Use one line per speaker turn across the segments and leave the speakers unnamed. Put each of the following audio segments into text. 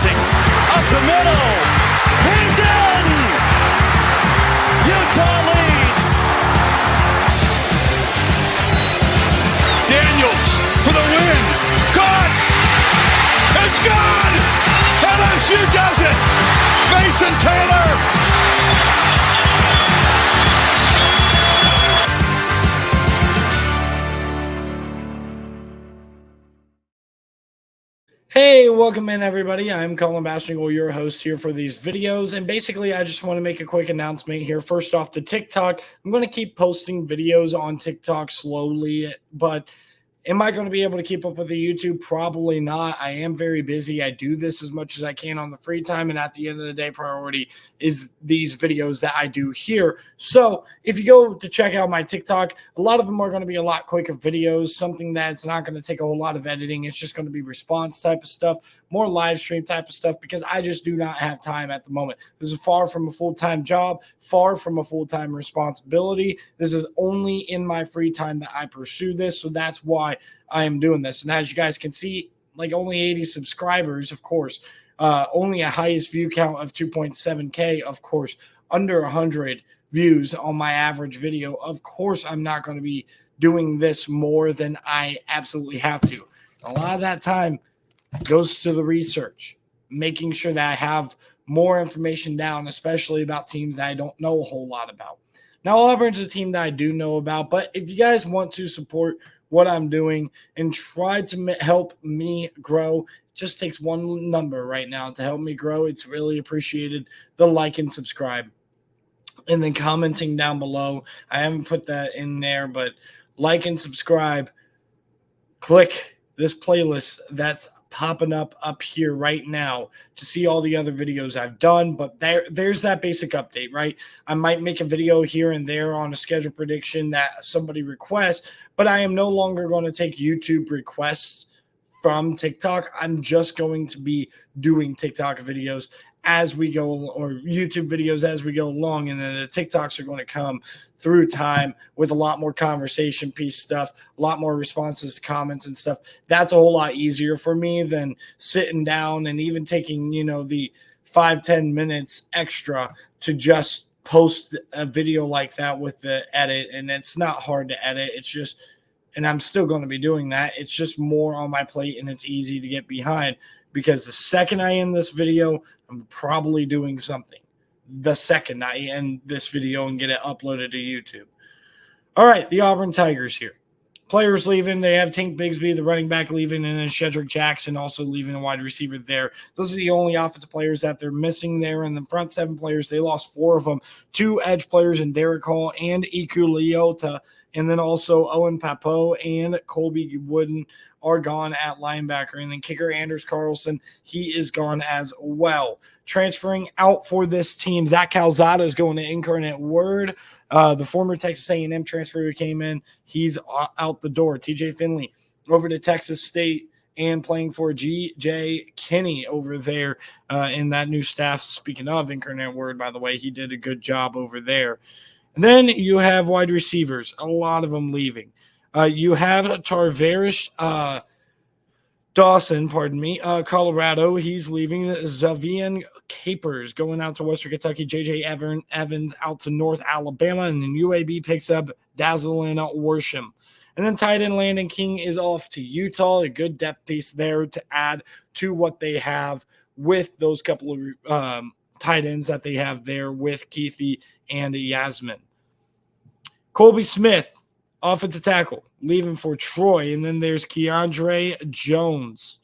passing. Up the middle. He's in! Utah leads. Daniels for the win. Caught. It's gone. LSU does it. Mason Taylor.
Hey, welcome in everybody. I'm Colin Bashingle, your host here for these videos. And basically, I just want to make a quick announcement here. First off, the TikTok. I'm going to keep posting videos on TikTok slowly, but am I going to be able to keep up with the YouTube? Probably not. I am very busy. I do this as much as I can on the free time. And at the end of the day, priority is these videos that I do here. So if you go to check out my TikTok, a lot of them are going to be a lot quicker videos, something that's not going to take a whole lot of editing. It's just going to be response type of stuff, more live stream type of stuff, because I just do not have time at the moment. This is far from a full-time job, far from a full-time responsibility. This is only in my free time that I pursue this. So that's why I am doing this. And as you guys can see, like only 80 subscribers, of course, only a highest view count of 2.7K, of course, under 100 views on my average video. Of course, I'm not going to be doing this more than I absolutely have to. A lot of that time goes to the research, making sure that I have more information down, especially about teams that I don't know a whole lot about. Now, Auburn's a team that I do know about, but if you guys want to support what I'm doing and try to help me grow, it just takes one number right now to help me grow. It's really appreciated. The like and subscribe. And then commenting down below. I haven't put that in there, but like and subscribe. Click this playlist that's popping up here right now to see all the other videos I've done. But there's that basic update, right? I might make a video here and there on a schedule prediction that somebody requests, but I am no longer going to take YouTube requests from TikTok. I'm just going to be doing TikTok videos as we go, or YouTube videos as we go along, and then the TikToks are going to come through time with a lot more conversation piece stuff, a lot more responses to comments and stuff. That's a whole lot easier for me than sitting down and even taking, the 5-10 minutes extra to just post a video like that with the edit. And it's not hard to edit. It's just, and I'm still going to be doing that. It's just more on my plate and it's easy to get behind, because the second I end this video, I'm probably doing something. The second I end this video and get it uploaded to YouTube. All right, the Auburn Tigers here. Players leaving. They have Tank Bigsby, the running back, leaving, and then Shedrick Jackson also leaving, a wide receiver there. Those are the only offensive players that they're missing there. In the front 7 players, they lost 4 of them. 2 edge players in Derek Hall and Iku Leota, and then also Owen Papo and Colby Wooden are gone at linebacker. And then kicker Anders Carlson, he is gone as well. Transferring out for this team, Zach Calzada is going to Incarnate Word. The former Texas A&M transfer who came in, he's out the door. TJ Finley over to Texas State and playing for G.J. Kinney over there in that new staff. Speaking of Incarnate Word, by the way, he did a good job over there. And then you have wide receivers, a lot of them leaving. You have Tarvarish Dawson, Colorado. He's leaving. Xavier Capers going out to Western Kentucky. J.J. Evans out to North Alabama. And then UAB picks up Dazzlin Worsham. And then tight end Landon King is off to Utah. A good depth piece there to add to what they have with those couple of tight ends that they have there with Keithy and Yasmin. Colby Smith, offensive tackle, leaving for Troy. And then there's Keandre Jones,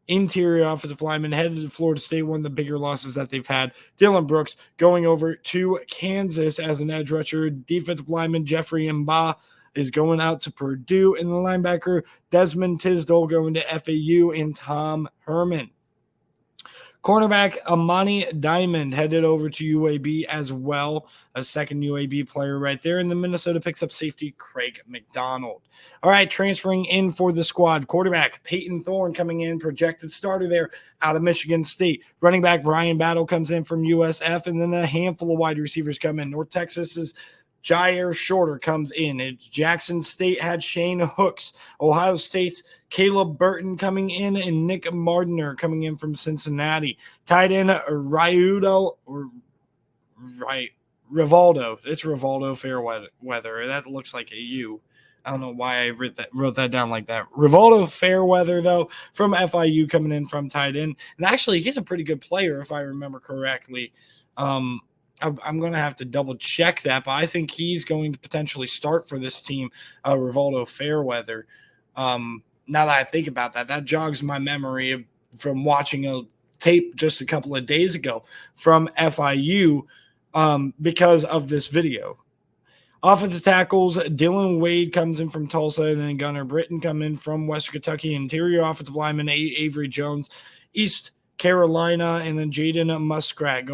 interior offensive lineman, headed to Florida State, one of the bigger losses that they've had. Dylan Brooks going over to Kansas as an edge rusher. Defensive lineman Jeffrey Mba is going out to Purdue. And the linebacker Desmond Tisdale going to FAU, and Tom Herman. Cornerback Amani Diamond headed over to UAB as well, a second UAB player right there. And then Minnesota picks up safety Craig McDonald. All right, transferring in for the squad. Quarterback Peyton Thorne coming in, projected starter there out of Michigan State. Running back Brian Battle comes in from USF, and then a handful of wide receivers come in. North Texas's Jair Shorter comes in. It's Jackson State had Shane Hooks. Ohio State's Caleb Burton coming in, and Nick Mardner coming in from Cincinnati. Tight end Rivaldo. It's Rivaldo Fairweather. That looks like a U. I don't know why I wrote that down like that. Rivaldo Fairweather, though, from FIU coming in from tight end. And actually, he's a pretty good player, if I remember correctly. I'm going to have to double check that, but I think he's going to potentially start for this team, Rivaldo Fairweather. Now that I think about that, that jogs my memory from watching a tape just a couple of days ago from FIU because of this video. Offensive tackles, Dylan Wade comes in from Tulsa, and then Gunnar Britton come in from Western Kentucky. Interior offensive lineman, Avery Jones, East Carolina, and then Jaden Muskrat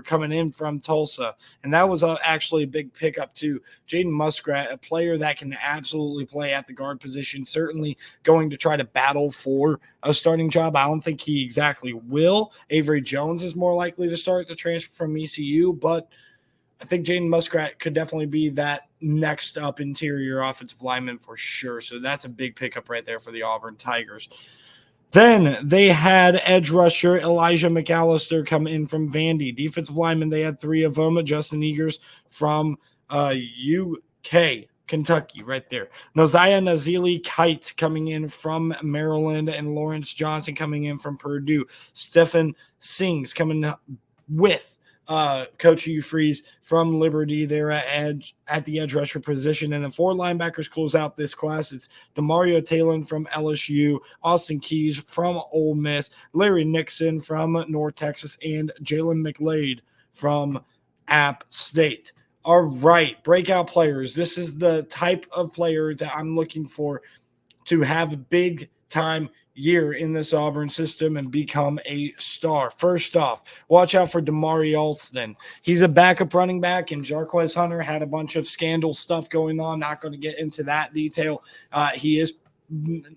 coming in from Tulsa. And that was actually a big pickup too. Jaden Muskrat, a player that can absolutely play at the guard position, certainly going to try to battle for a starting job. I don't think he exactly will. Avery Jones is more likely to start the transfer from ECU, but I think Jaden Muskrat could definitely be that next up interior offensive lineman for sure. So that's a big pickup right there for the Auburn Tigers. Then they had edge rusher Elijah McAllister come in from Vandy. Defensive lineman, they had three of them. Justin Eagers from UK, Kentucky, right there. Noziah Nazili Kite coming in from Maryland, and Lawrence Johnson coming in from Purdue. Stephen Sings coming with Coach Hugh Freeze from Liberty there at the edge rusher position. And then four linebackers close out this class. It's DeMario Talon from LSU, Austin Keys from Ole Miss, Larry Nixon from North Texas, and Jalen McLeod from App State. All right, breakout players. This is the type of player that I'm looking for to have a big time year in this Auburn system and become a star. First off, watch out for Damari Alston. He's a backup running back, and Jarquez Hunter had a bunch of scandal stuff going on. Not going to get into that detail. He is,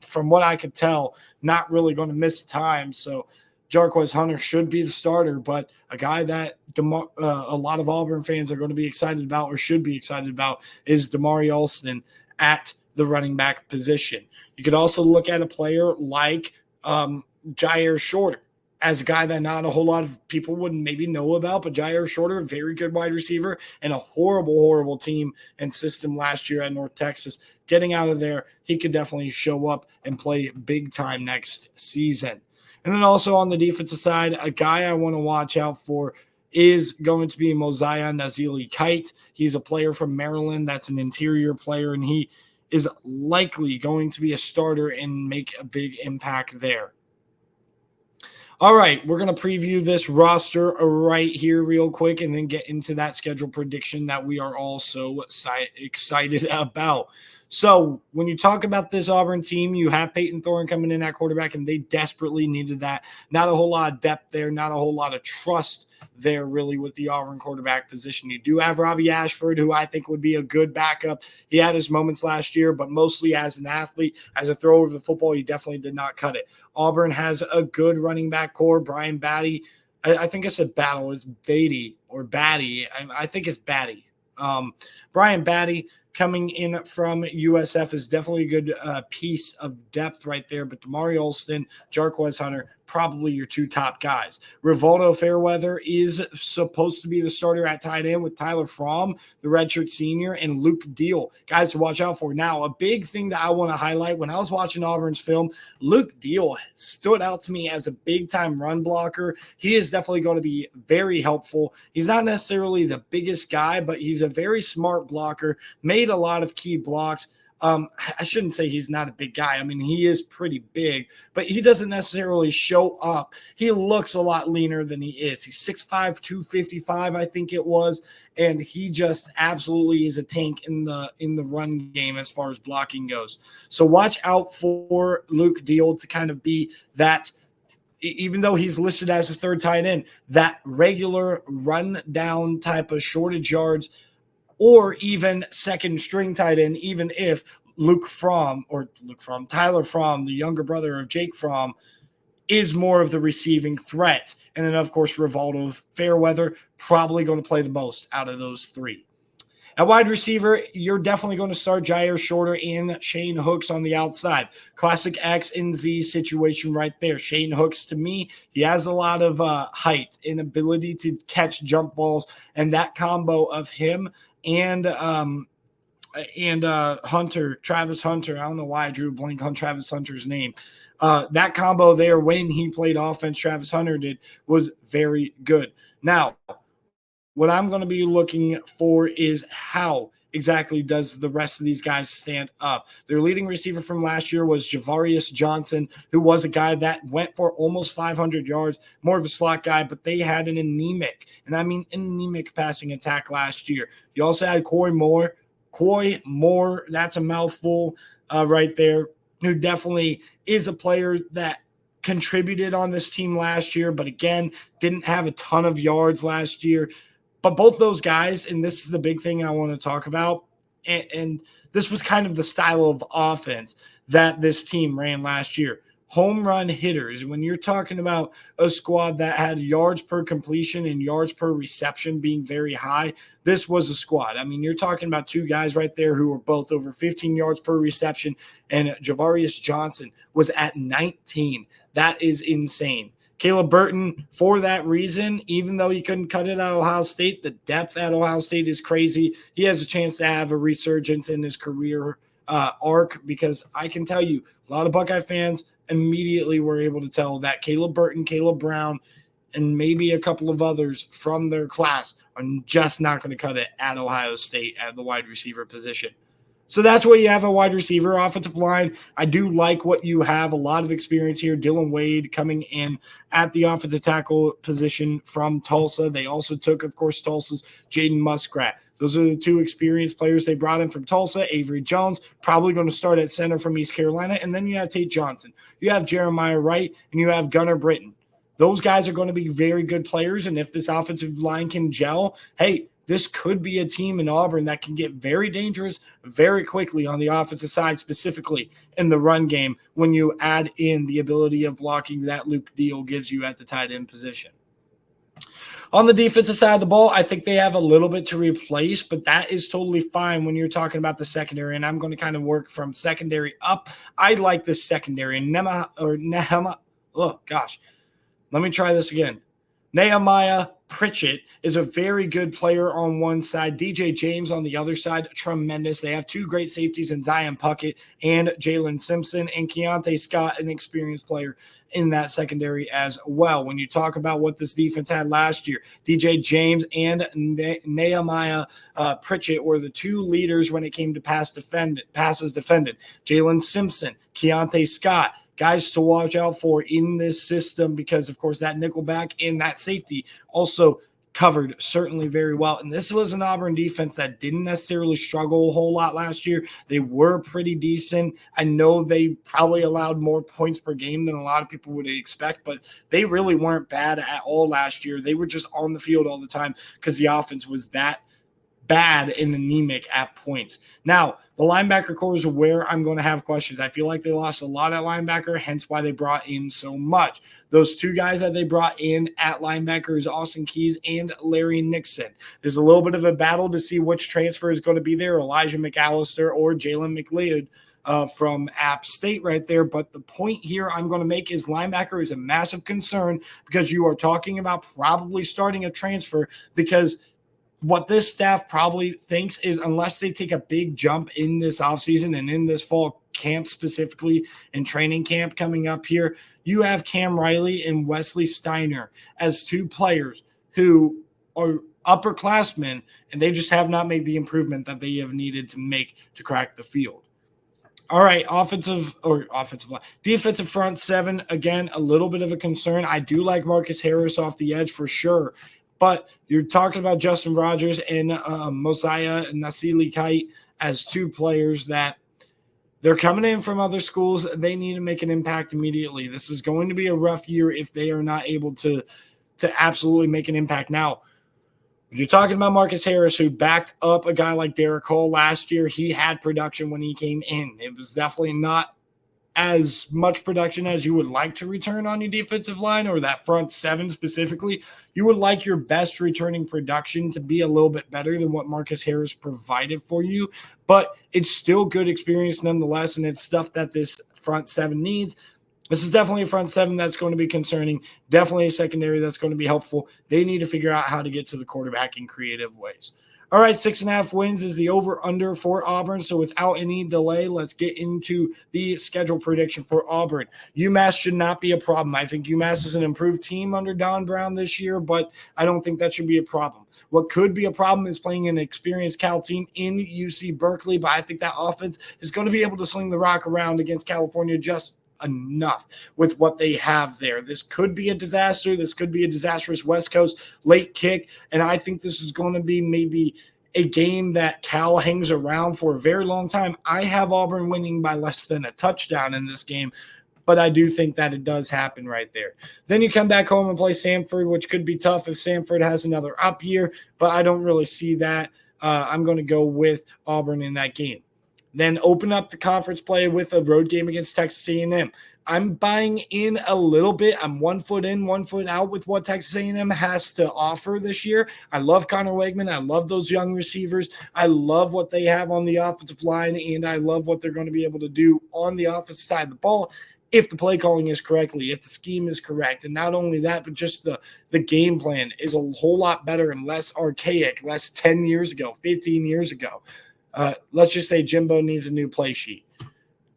from what I could tell, not really going to miss time. So Jarquez Hunter should be the starter, but a guy that a lot of Auburn fans are going to be excited about, or should be excited about, is Damari Alston at the running back position. You could also look at a player like Jair Shorter as a guy that not a whole lot of people would maybe know about, but Jair Shorter, very good wide receiver, and a horrible team and system last year at North Texas. Getting out of there, he could definitely show up and play big time next season. And then also on the defensive side, a guy I want to watch out for is going to be Mosiah Nazili Kite. He's a player from Maryland that's an interior player, and he is likely going to be a starter and make a big impact there. All right, we're going to preview this roster right here real quick and then get into that schedule prediction that we are all so excited about. So when you talk about this Auburn team, you have Peyton Thorne coming in at quarterback, and they desperately needed that. Not a whole lot of depth there, not a whole lot of trust there really with the Auburn quarterback position. You do have Robbie Ashford, who I think would be a good backup. He had his moments last year, but mostly as an athlete. As a thrower of the football, he definitely did not cut it. Auburn has a good running back core. Brian Batty, I think it's a battle. It's Beatty or Batty. I think it's Batty. Brian Batty coming in from USF is definitely a good piece of depth right there. But Damari Alston, Jarquez Hunter, probably your two top guys. Rivaldo Fairweather is supposed to be the starter at tight end with Tyler Fromm, the redshirt senior, and Luke Deal. Guys to watch out for. Now, a big thing that I want to highlight, when I was watching Auburn's film, Luke Deal stood out to me as a big-time run blocker. He is definitely going to be very helpful. He's not necessarily the biggest guy, but he's a very smart blocker, made a lot of key blocks. I shouldn't say he's not a big guy. I mean, he is pretty big, but he doesn't necessarily show up. He looks a lot leaner than he is. He's 6'5", 255, I think it was, and he just absolutely is a tank in the run game as far as blocking goes. So watch out for Luke Deal to kind of be that, even though he's listed as a third tight end, that regular run down type of shortage yards, or even second string tight end, even if Tyler Fromm, the younger brother of Jake Fromm, is more of the receiving threat. And then, of course, Rivaldo Fairweather, probably going to play the most out of those three. At wide receiver, you're definitely going to start Jair Shorter and Shane Hooks on the outside. Classic X and Z situation right there. Shane Hooks, to me, he has a lot of height and ability to catch jump balls, and that combo of him and Hunter, Travis Hunter. I don't know why I drew a blank on Travis Hunter's name. That combo there when he played offense, Travis Hunter did, was very good. Now, what I'm going to be looking for is how exactly does the rest of these guys stand up. Their leading receiver from last year was Javarius Johnson, who was a guy that went for almost 500 yards, more of a slot guy, but they had an anemic, and I mean anemic passing attack last year. You also had Coy Moore, that's a mouthful right there, who definitely is a player that contributed on this team last year, but again, didn't have a ton of yards last year. But both those guys, and this is the big thing I want to talk about, and this was kind of the style of offense that this team ran last year. Home run hitters, when you're talking about a squad that had yards per completion and yards per reception being very high, this was a squad. I mean, you're talking about two guys right there who were both over 15 yards per reception, and Javarius Johnson was at 19. That is insane. Caleb Burton, for that reason, even though he couldn't cut it at Ohio State, the depth at Ohio State is crazy. He has a chance to have a resurgence in his career arc, because I can tell you, a lot of Buckeye fans immediately were able to tell that Caleb Burton, Caleb Brown, and maybe a couple of others from their class are just not going to cut it at Ohio State at the wide receiver position. So that's what you have a wide receiver. Offensive line, I do like what you have. A lot of experience here. Dylan Wade coming in at the offensive tackle position from Tulsa. They also took, of course, Tulsa's Jaden Muskrat. Those are the two experienced players they brought in from Tulsa. Avery Jones, probably going to start at center from East Carolina. And then you have Tate Johnson. You have Jeremiah Wright, and you have Gunnar Britton. Those guys are going to be very good players, and if this offensive line can gel, hey, this could be a team in Auburn that can get very dangerous very quickly on the offensive side, specifically in the run game, when you add in the ability of blocking that Luke Deal gives you at the tight end position. On the defensive side of the ball, I think they have a little bit to replace, but that is totally fine when you're talking about the secondary, and I'm going to kind of work from secondary up. I like this secondary. Nehemiah, oh, gosh. Let me try this again. Nehemiah Pritchett is a very good player on one side. DJ James on the other side, tremendous. They have two great safeties in Zion Puckett and Jalen Simpson, and Keontae Scott, an experienced player in that secondary as well. When you talk about what this defense had last year, DJ James and Nehemiah Pritchett were the two leaders when it came to passes defended. Jalen Simpson, Keontae Scott, guys to watch out for in this system, because, of course, that nickelback and that safety also covered certainly very well. And this was an Auburn defense that didn't necessarily struggle a whole lot last year. They were pretty decent. I know they probably allowed more points per game than a lot of people would expect, but they really weren't bad at all last year. They were just on the field all the time because the offense was that bad and anemic at points. Now, the linebacker core is where I'm going to have questions. I feel like they lost a lot at linebacker, hence why they brought in so much. Those two guys that they brought in at linebacker is Austin Keys and Larry Nixon. There's a little bit of a battle to see which transfer is going to be there, Elijah McAllister or Jalen McLeod from App State right there. But the point here I'm going to make is linebacker is a massive concern, because you are talking about probably starting a transfer, because what this staff probably thinks is, unless they take a big jump in this offseason and in this fall camp, specifically in training camp coming up here, you have Cam Riley and Wesley Steiner as two players who are upperclassmen, and they just have not made the improvement that they have needed to make to crack the field. All right, defensive front seven, again, a little bit of a concern. I do like Marcus Harris off the edge for sure. But you're talking about Justin Rogers and Mosiah Nasili Kite as two players that they're coming in from other schools. They need to make an impact immediately. This is going to be a rough year if they are not able to absolutely make an impact. Now, you're talking about Marcus Harris, who backed up a guy like Derek Hall last year. He had production when he came in. It was definitely not as much production as you would like to return on your defensive line or that front seven specifically. You would like your best returning production to be a little bit better than what Marcus Harris provided for you, but it's still good experience nonetheless, and it's stuff that this front seven needs. This is definitely a front seven that's going to be concerning, definitely a secondary that's going to be helpful. They need to figure out how to get to the quarterback in creative ways. All right, 6.5 wins is the over-under for Auburn. So without any delay, let's get into the schedule prediction for Auburn. UMass should not be a problem. I think UMass is an improved team under Don Brown this year, but I don't think that should be a problem. What could be a problem is playing an experienced Cal team in UC Berkeley, but I think that offense is going to be able to sling the rock around against California just enough with what they have there. This could be a disaster. This could be a disastrous West Coast late kick, and I think this is going to be maybe a game that Cal hangs around for a very long time. I have Auburn winning by less than a touchdown in this game, but I do think that it does happen right there. Then you come back home and play Samford, which could be tough if Samford has another up year, but I don't really see that. I'm going to go with Auburn in that game. Then open up the conference play with a road game against Texas A&M. I'm buying in a little bit. I'm 1 foot in, 1 foot out with what Texas A&M has to offer this year. I love Connor Wegman. I love those young receivers. I love what they have on the offensive line, and I love what they're going to be able to do on the offensive side of the ball if the play calling is correctly, if the scheme is correct. And not only that, but just the game plan is a whole lot better and less archaic, less 10 years ago, 15 years ago. Let's just say Jimbo needs a new play sheet.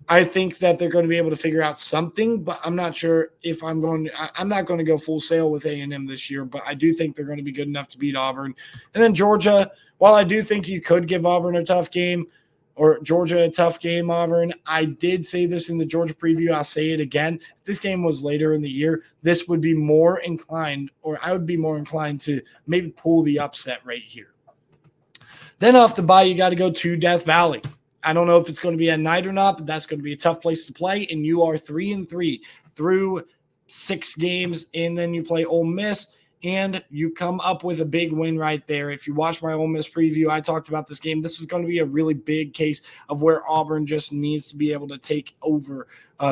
I think that they're going to be able to figure out something, but I'm not sure if I'm not going to go full sail with A&M this year, but I do think they're going to be good enough to beat Auburn. And then Georgia, while I do think you could give Auburn a tough game, or Georgia a tough game, Auburn, I did say this in the Georgia preview. I'll say it again. If this game was later in the year, this would be more inclined, or I would be more inclined to maybe pull the upset right here. Then off the bye, you got to go to Death Valley. I don't know if it's going to be at night or not, but that's going to be a tough place to play. And you are 3-3 through 6 games, and then you play Ole Miss, and you come up with a big win right there. If you watch my Ole Miss preview, I talked about this game. This is going to be a really big case of where Auburn just needs to be able to take over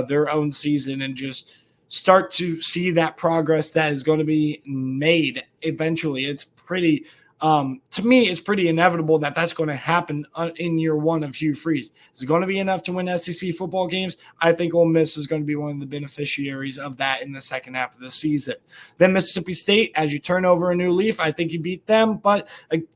their own season and just start to see that progress that is going to be made eventually. It's pretty to me, it's pretty inevitable that that's going to happen in year one of Hugh Freeze. Is it going to be enough to win SEC football games? I think Ole Miss is going to be one of the beneficiaries of that in the second half of the season. Then Mississippi State, as you turn over a new leaf, I think you beat them, but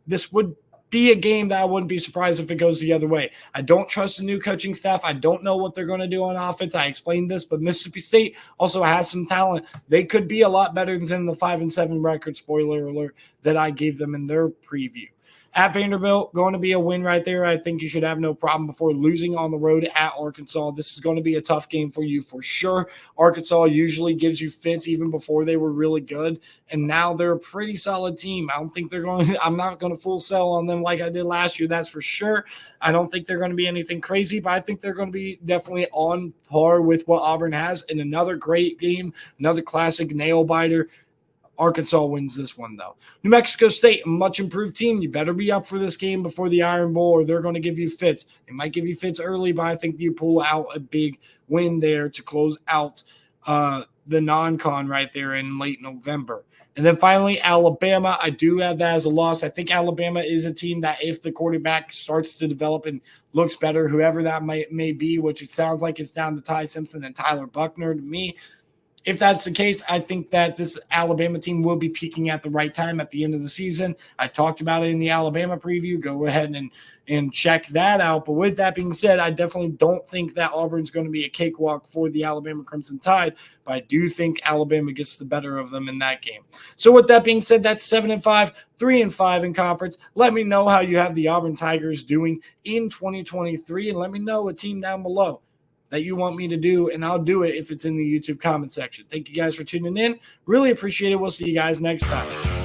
this would be a game that I wouldn't be surprised if it goes the other way. I don't trust the new coaching staff. I don't know what they're going to do on offense. I explained this, but Mississippi State also has some talent. They could be a lot better than the 5-7 record, spoiler alert, that I gave them in their preview. At Vanderbilt, going to be a win right there. I think you should have no problem before losing on the road at Arkansas. This is going to be a tough game for you for sure. Arkansas usually gives you fits even before they were really good, and now they're a pretty solid team. I'm not going to full sell on them like I did last year, that's for sure. I don't think they're going to be anything crazy, but I think they're going to be definitely on par with what Auburn has in another great game, another classic nail-biter. Arkansas wins this one, though. New Mexico State, a much improved team. You better be up for this game before the Iron Bowl, or they're going to give you fits. They might give you fits early, but I think you pull out a big win there to close out the non-con right there in late November. And then finally, Alabama. I do have that as a loss. I think Alabama is a team that if the quarterback starts to develop and looks better, whoever that may be, which it sounds like it's down to Ty Simpson and Tyler Buckner to me, if that's the case, I think that this Alabama team will be peaking at the right time at the end of the season. I talked about it in the Alabama preview. Go ahead and check that out. But with that being said, I definitely don't think that Auburn's going to be a cakewalk for the Alabama Crimson Tide, but I do think Alabama gets the better of them in that game. So with that being said, that's 7-5, 3-5 in conference. Let me know how you have the Auburn Tigers doing in 2023, and let me know a team down below that you want me to do, and I'll do it if it's in the YouTube comment section. Thank you guys for tuning in. Really appreciate it. We'll see you guys next time.